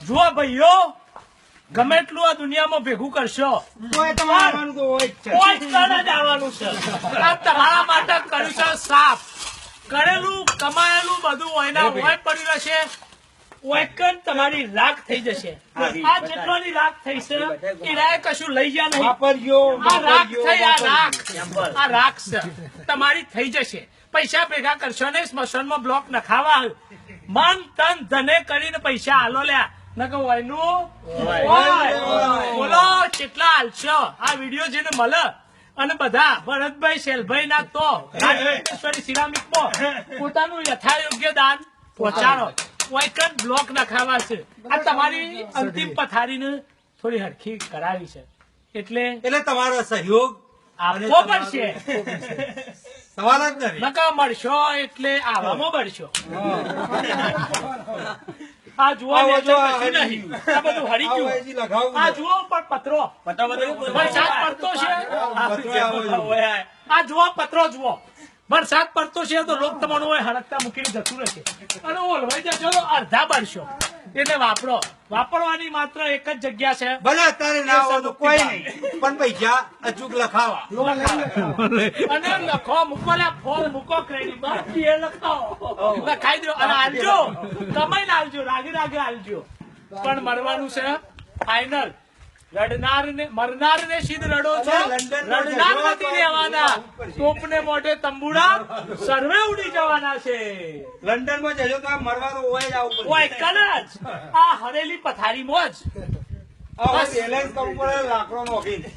જુઓ ભાઈઓ, ગમે એટલું આ દુનિયામાં ભેગું કરશો તોય તમારે આવવાનું તો હોય જ છે. કોઈ કણ જ આવવાનું છે. આ તમારા માટે કર્યું છે સાફ. કરેલું કમાયેલું બધું ઓયના ઓય પડ્યું રહેશે. ઓયકન તમારી રાખ થઈ જશે. આ જેટલોની રાખ થઈ છે એનાએ કશું લઈ ગયા નહીં. વાપરજો, આ રાખ વાપરજો, થઈ, આ વાપરજો. રાખ, આ રાખ છે તમારી થઈ જશે. પૈસા ભેગા કરશો ને સ્મશાનમાં બ્લોક નખાવા મન તન ધને કરીને પૈસા હાલો લ્યા નકર ઓયનું બોલો કેટલા હાલશો આ વિડીયો જેને મળે અને બધા ભરતભાઈ શેલભાઈ ના તો રાજેશ્વરી સિરામિકમાં પોતાનું યથાયોગ્ય દાન પહોંચાડો. ઓયકન બ્લોક નખાવા છે. આ તમારી અંતિમ પથારીને થોડી હરખી કરાવી છે એટલે એટલે તમારો સહયોગ આપવો પડશે. સવાલ જ નથી. નકા મળશો એટલે આવામાં મળશો. આ જુઓ આવો ને જો, એટલે આ કશું હરી. નહીં. આ બધું હરી આવો ગયું. હજી લગાવું આ છે. જુઓ પણ પત્રો વરસાદ પડતો છે. પત્રો આવો છે. આ જુઓ પત્રો જુઓ. વરસાદ પડતો છે તો લોક તમારું હોય હડકતા મૂકીને જતું રહેશે અને ઓલવાઈ જશો તો અડધા બળશો. એટલે વાપરો. વાપરવાની માત્ર એક જ જગ્યા છે. ભલે અત્યારે ના હોય તો કોઈ નહીં, પણ પૈસા અચૂક લખાવા. અને લખો મૂકો લે ફોર્મ મૂકો ક્રેડિટ બાકી એ લખાવો લખાઈ દો અને આલજો કમાઈને આલજો રાગે રાગે આલજો. પણ મરવાનું છે ફાઈનલ. મરનાર ને સીધ રડો છો. લંડનમાં રડનાર જજો નથી તો રહેવાના. ઉપર છે. ટોપને મોઢે તંબુડા સર્વે ઉડી જવાના છે. લંડન માં જજો તો આ મળવાનું હોય જ આવું બધું. ઓય કનજ આ હરેલી પથારીમાં જ આ હવે બેલેન્સ કરવું પડે લાકડો નોખીને.